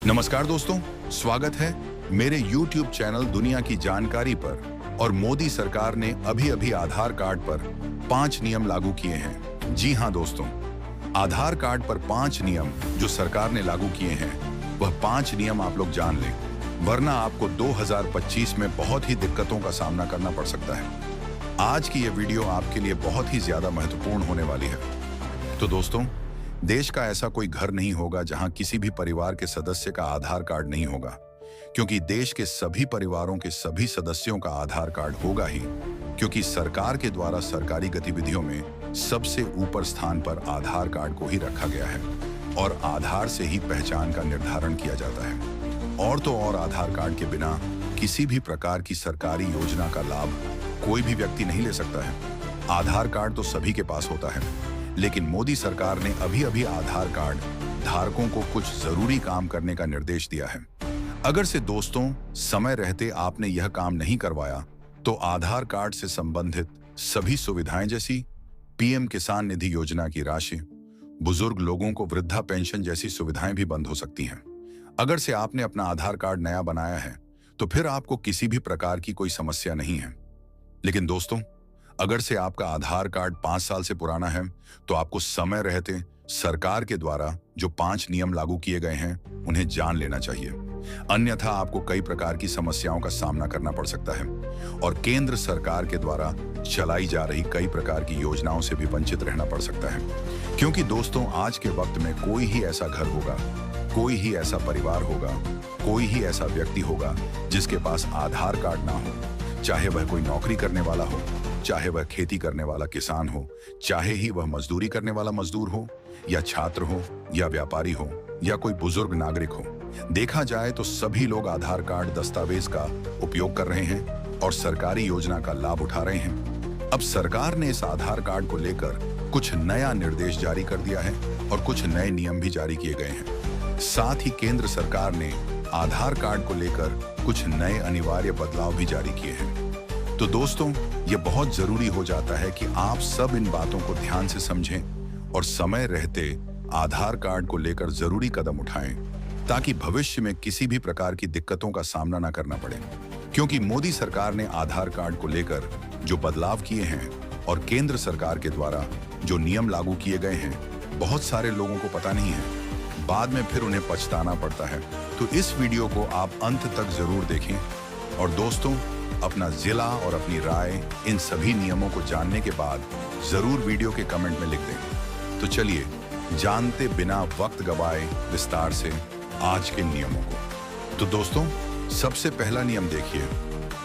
नमस्कार दोस्तों, स्वागत है मेरे YouTube चैनल दुनिया की जानकारी पर। और मोदी सरकार ने अभी आधार कार्ड पर 5 नियम लागू किए हैं। जी हां दोस्तों, आधार कार्ड पर 5 नियम जो सरकार ने लागू किए हैं, वह 5 नियम आप लोग जान लें, वरना आपको 2025 में बहुत ही दिक्कतों का सामना करना पड़ सकता है। आज की यह वीडियो आपके लिए बहुत ही ज्यादा महत्वपूर्ण होने वाली है। तो दोस्तों, देश का ऐसा कोई घर नहीं होगा जहां किसी भी परिवार के सदस्य का आधार कार्ड नहीं होगा, क्योंकि देश के सभी परिवारों के सभी सदस्यों का आधार कार्ड होगा ही, क्योंकि सरकार के द्वारा सरकारी गतिविधियों में सबसे ऊपर स्थान पर आधार कार्ड को ही रखा गया है और आधार से ही पहचान का निर्धारण किया जाता है। और तो और आधार कार्ड के बिना किसी भी प्रकार की सरकारी योजना का लाभ कोई भी व्यक्ति नहीं ले सकता है। आधार कार्ड तो सभी के पास होता है, लेकिन मोदी सरकार ने अभी आधार कार्ड धारकों को कुछ जरूरी काम करने का निर्देश दिया है। अगर से दोस्तों समय रहते आपने यह काम नहीं करवाया तो आधार कार्ड से संबंधित सभी सुविधाएं जैसी पीएम किसान निधि योजना की राशि, बुजुर्ग लोगों को वृद्धा पेंशन जैसी सुविधाएं भी बंद हो सकती हैं। अगर से आपने अपना आधार कार्ड नया बनाया है तो फिर आपको किसी भी प्रकार की कोई समस्या नहीं है। लेकिन दोस्तों, अगर से आपका आधार कार्ड 5 साल से पुराना है तो आपको समय रहते सरकार के द्वारा जो 5 नियम लागू किए गए हैं उन्हें जान लेना चाहिए, अन्यथा आपको कई प्रकार की समस्याओं का सामना करना पड़ सकता है और केंद्र सरकार के द्वारा चलाई जा रही कई प्रकार की योजनाओं से भी वंचित रहना पड़ सकता है। क्योंकि दोस्तों, आज के वक्त में कोई ही ऐसा घर होगा, कोई ही ऐसा परिवार होगा, कोई ही ऐसा व्यक्ति होगा जिसके पास आधार कार्ड ना हो, चाहे वह कोई नौकरी करने वाला हो, चाहे वह खेती करने वाला किसान हो, चाहे ही वह मजदूरी करने वाला मजदूर हो, या छात्र हो, या व्यापारी हो, या कोई बुजुर्ग नागरिक हो। देखा जाए तो सभी लोग आधार कार्ड दस्तावेज का उपयोग कर रहे हैं और सरकारी योजना का लाभ उठा रहे हैं। अब सरकार ने इस आधार कार्ड को लेकर कुछ नया निर्देश जारी कर दिया है और कुछ नए नियम भी जारी किए गए हैं। साथ ही केंद्र सरकार ने आधार कार्ड को लेकर कुछ नए अनिवार्य बदलाव भी जारी किए हैं। तो दोस्तों, ये बहुत जरूरी हो जाता है कि आप सब इन बातों को ध्यान से समझें और समय रहते आधार कार्ड को लेकर जरूरी कदम उठाएं, ताकि भविष्य में किसी भी प्रकार की दिक्कतों का सामना न करना पड़े। क्योंकि मोदी सरकार ने आधार कार्ड को लेकर जो बदलाव किए हैं और केंद्र सरकार के द्वारा जो नियम लागू किए गए हैं, बहुत सारे लोगों को पता नहीं है, बाद में फिर उन्हें पछताना पड़ता है। तो इस वीडियो को आप अंत तक जरूर देखें और दोस्तों, अपना जिला और अपनी राय इन सभी नियमों को जानने के बाद जरूर वीडियो के कमेंट में लिख दें। तो चलिए जानते बिना वक्त गवाए विस्तार से आज के नियमों को। तो दोस्तों, सबसे पहला नियम देखिए,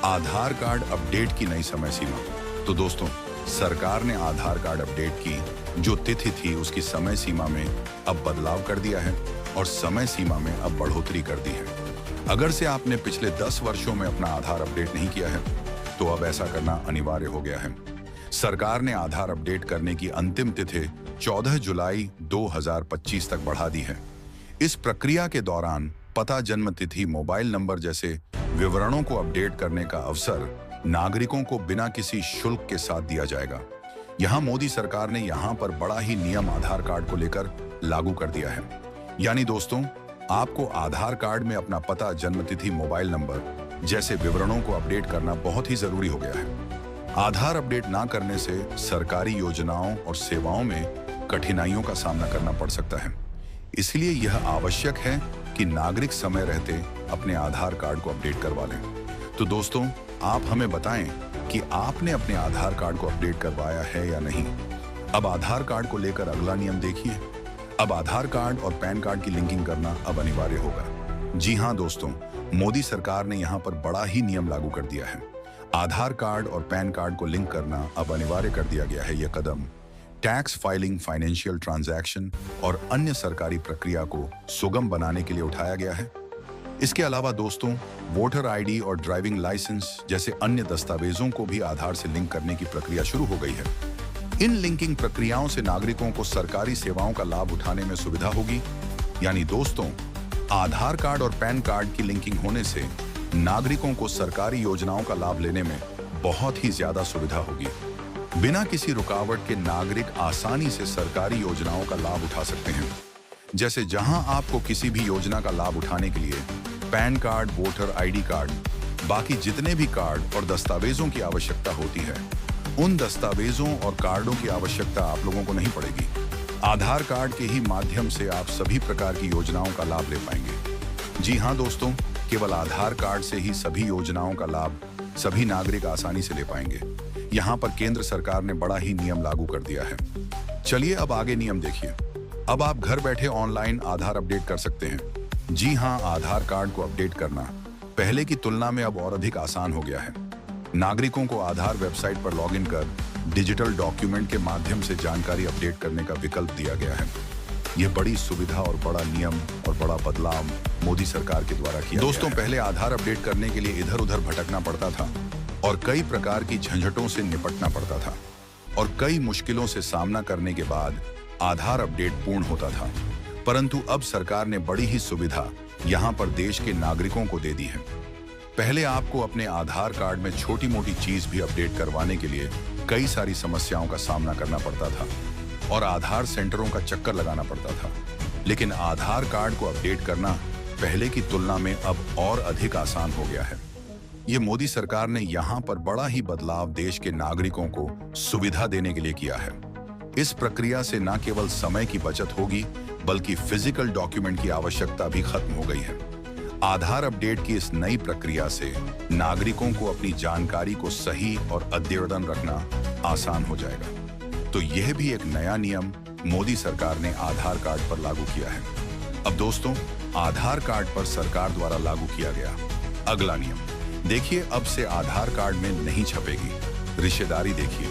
आधार कार्ड अपडेट की नई समय सीमा। तो दोस्तों, सरकार ने आधार कार्ड अपडेट की जो तिथि थी उसकी समय सीमा में अब बदलाव कर दिया है और समय सीमा में अब बढ़ोतरी कर दी है। अगर से आपने पिछले 10 वर्षों में अपना आधार अपडेट नहीं किया है तो अब ऐसा करना अनिवार्य हो गया है। सरकार ने आधार अपडेट करने की अंतिम तिथि 14 जुलाई 2025 तक बढ़ा दी है। इस प्रक्रिया के दौरान पता, जन्म तिथि, मोबाइल नंबर जैसे विवरणों को अपडेट करने का अवसर नागरिकों को बिना किसी शुल्क के साथ दिया जाएगा। यहाँ मोदी सरकार ने यहाँ पर बड़ा ही नियम आधार कार्ड को लेकर लागू कर दिया है। यानी दोस्तों, आपको आधार कार्ड में अपना पता, जन्मतिथि, मोबाइल नंबर जैसे विवरणों को अपडेट करना बहुत ही जरूरी हो गया है। आधार अपडेट ना करने से सरकारी योजनाओं और सेवाओं में कठिनाइयों का सामना करना पड़ सकता है। इसलिए यह आवश्यक है कि नागरिक समय रहते अपने आधार कार्ड को अपडेट करवा लें। तो दोस्तों, आप हमें बताएं कि आपने अपने आधार कार्ड को अपडेट करवाया है या नहीं। अब आधार कार्ड को लेकर अगला नियम देखिए। अब आधार कार्ड और पैन कार्ड की लिंकिंग करना अब अनिवार्य होगा। जी हां दोस्तों, मोदी सरकार ने यहां पर बड़ा ही नियम लागू कर दिया है। आधार कार्ड और पैन कार्ड को लिंक करना अब अनिवार्य कर दिया गया है। यह कदम टैक्स फाइलिंग, फाइनेंशियल ट्रांजैक्शन और अन्य सरकारी प्रक्रिया को सुगम बनाने के लिए उठाया गया है। इसके अलावा दोस्तों, वोटर आईडी और ड्राइविंग लाइसेंस जैसे अन्य दस्तावेजों को भी आधार से लिंक करने की प्रक्रिया शुरू हो गई है। इन लिंकिंग प्रक्रियाओं से नागरिकों को सरकारी सेवाओं का लाभ उठाने में सुविधा होगी। यानी दोस्तों, आधार कार्ड और पैन कार्ड की लिंकिंग होने से नागरिकों को सरकारी योजनाओं का लाभ लेने में बहुत ही ज्यादा सुविधा होगी। बिना किसी रुकावट के नागरिक आसानी से सरकारी योजनाओं का लाभ उठा सकते हैं। जैसे जहां आपको किसी भी योजना का लाभ उठाने के लिए pan card, voter ID card, बाकी जितने भी कार्ड और दस्तावेजों की आवश्यकता होती है, उन दस्तावेजों और कार्डों की आवश्यकता आप लोगों को नहीं पड़ेगी। आधार कार्ड के ही माध्यम से आप सभी प्रकार की योजनाओं का लाभ ले पाएंगे। जी हाँ दोस्तों, केवल आधार कार्ड से ही सभी योजनाओं का लाभ सभी नागरिक आसानी से ले पाएंगे। यहाँ पर केंद्र सरकार ने बड़ा ही नियम लागू कर दिया है। चलिए अब आगे नियम देखिए। अब आप घर बैठे ऑनलाइन आधार अपडेट कर सकते हैं। जी हाँ, आधार कार्ड को अपडेट करना पहले की तुलना में अब और अधिक आसान हो गया है। नागरिकों को आधार वेबसाइट पर लॉगिन कर डिजिटल डॉक्यूमेंट के माध्यम से जानकारी अपडेट करने का विकल्प दिया गया है। यह बड़ी सुविधा और बड़ा नियम और बड़ा बदलाव मोदी सरकार के द्वारा किया दोस्तों गया है। पहले आधार अपडेट करने के लिए इधर उधर भटकना पड़ता था और कई प्रकार की झंझटों से निपटना पड़ता था और कई मुश्किलों से सामना करने के बाद आधार अपडेट पूर्ण होता था। परंतु अब सरकार ने बड़ी ही सुविधा यहाँ पर देश के नागरिकों को दे दी है। पहले आपको अपने आधार कार्ड में छोटी मोटी चीज भी अपडेट करवाने के लिए कई सारी समस्याओं का सामना करना पड़ता था और आधार सेंटरों का चक्कर लगाना पड़ता था। लेकिन आधार कार्ड को अपडेट करना पहले की तुलना में अब और अधिक आसान हो गया है। ये मोदी सरकार ने यहाँ पर बड़ा ही बदलाव देश के नागरिकों को सुविधा देने के लिए किया है। इस प्रक्रिया से न केवल समय की बचत होगी बल्कि फिजिकल डॉक्यूमेंट की आवश्यकता भी खत्म हो गई है। आधार अपडेट की इस नई प्रक्रिया से नागरिकों को अपनी जानकारी को सही और अद्यतन रखना आसान हो जाएगा। तो यह भी एक नया नियम मोदी सरकार ने आधार कार्ड पर लागू किया है। अब दोस्तों, आधार कार्ड पर सरकार द्वारा लागू किया गया अगला नियम देखिए। अब से आधार कार्ड में नहीं छपेगी रिश्तेदारी। देखिए,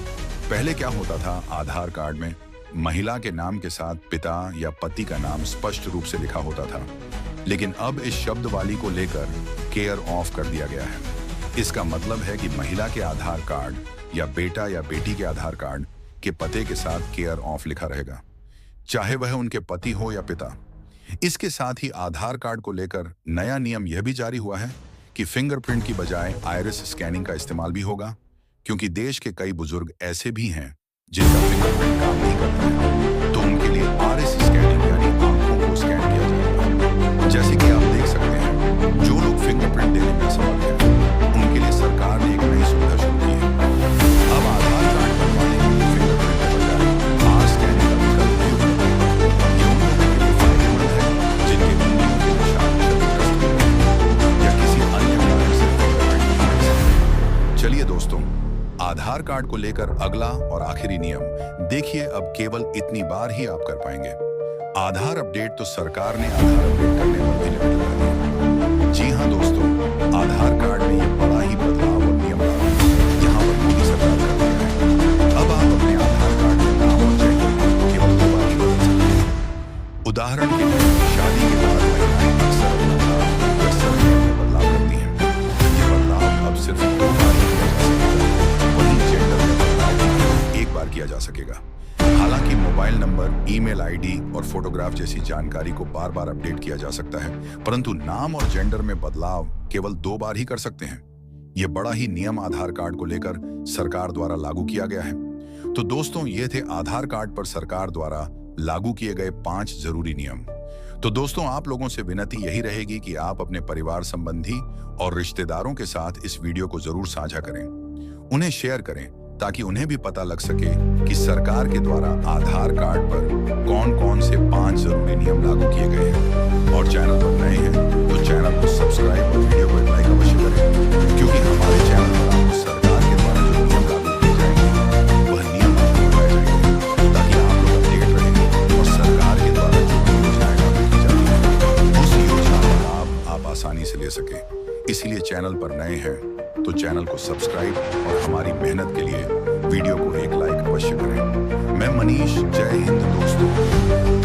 पहले क्या होता था, आधार कार्ड में महिला के नाम के साथ पिता या पति का नाम स्पष्ट रूप से लिखा होता था, लेकिन अब इस शब्दवाली को लेकर केयर ऑफ कर दिया गया है। इसका मतलब है कि महिला के आधार कार्ड या बेटा या बेटी के आधार कार्ड के पते के साथ केयर ऑफ लिखा रहेगा, चाहे वह उनके पति हो या पिता। इसके साथ ही आधार कार्ड को लेकर नया नियम यह भी जारी हुआ है कि फिंगरप्रिंट की बजाय आइरिस स्कैनिंग का इस्तेमाल भी होगा, क्योंकि देश के कई बुजुर्ग ऐसे भी हैं जिनका फिंगरप्रिंट काम नहीं करता है, तो उनके लिए आइरिस स्कैनिंग यानी आंखों को स्कैन किया जाएगा। जैसे कि आप देख सकते हैं, जो लोग फिंगरप्रिंट देने में असमर्थ हैं, उनके लिए सरकार ने एक नई सुविधा शुरू की है। अब आधार कार्ड बनवाने के लिए फिंगरप्रिंट के बजाय आर स्कैनिंग का विकल्प भी उपलब्ध है। ये उन लोगों के लिए फायदेमंद है जिनके उंगलियों के निशान क्षतिग्रस्त हुए हैं या किसी अन्य कारण से फिंगरप्रिंट नहीं ले सकते। चलिए दोस्तों, आधार कार्ड को लेकर अगला और आखिरी नियम देखिए। अब केवल इतनी बार ही आप कर पाएंगे। आधार अपडेट तो सरकार ने आधार अपडेट करने पर भी लिमिट लगा दी है। जी हाँ दोस्तों, आधार कार्ड में ये बड़ा ही बदलाव और नियम यहाँ पर मोदी सरकार कर दिया है। अब आप अपने आधार कार्ड में नाम और जेंडर केवल 2 बार ही बदल सकते हैं। उदाहरण के लिए शादी के बाद महिलाएं अक्सर अपना नाम या सरनेम में बदलाव करती हैं। ये बदलाव अब सिर्फ 2 बार ही किया जा सकेगा। एक बार किया जा सकेगा। हालांकि मोबाइल नंबर, ईमेल आईडी और फोटोग्राफ जैसी जानकारी को बार बार अपडेट किया जा सकता है, परंतु नाम और जेंडर में बदलाव केवल 2 बार ही कर सकते हैं। यह बड़ा ही नियम आधार कार्ड को लेकर सरकार द्वारा लागू किया गया है। तो दोस्तों, ये थे आधार कार्ड पर सरकार द्वारा लागू किए गए 5 जरूरी नियम। तो दोस्तों, आप लोगों से विनती यही रहेगी कि आप अपने परिवार संबंधी और रिश्तेदारों के साथ इस वीडियो को जरूर साझा करें, उन्हें शेयर करें, ताकि उन्हें भी पता लग सके कि सरकार के द्वारा आधार कार्ड पर कौन-कौन से 5 जरूरी नियम लागू किए गए हैं। और चैनल पर नए हैं तो चैनल को सब्सक्राइब और वीडियो को एक लाइक अवश्य करें, क्योंकि हमारे चैनल पर आपको सरकार के द्वारा जो नियम लागू किए जाएंगे वह नियम आपको बताए जाएंगे, ताकि आप लोग अपडेट रहें और सरकार के द्वारा जो भी योजनाएं लागू की जाती हैं उस योजना का लाभ आप आसानी से ले सके। इसीलिए चैनल पर नए हैं तो चैनल को सब्सक्राइब और हमारी मेहनत के लिए वीडियो को एक लाइक अवश्य करें। मैं मनीष, जय हिंद दोस्तों।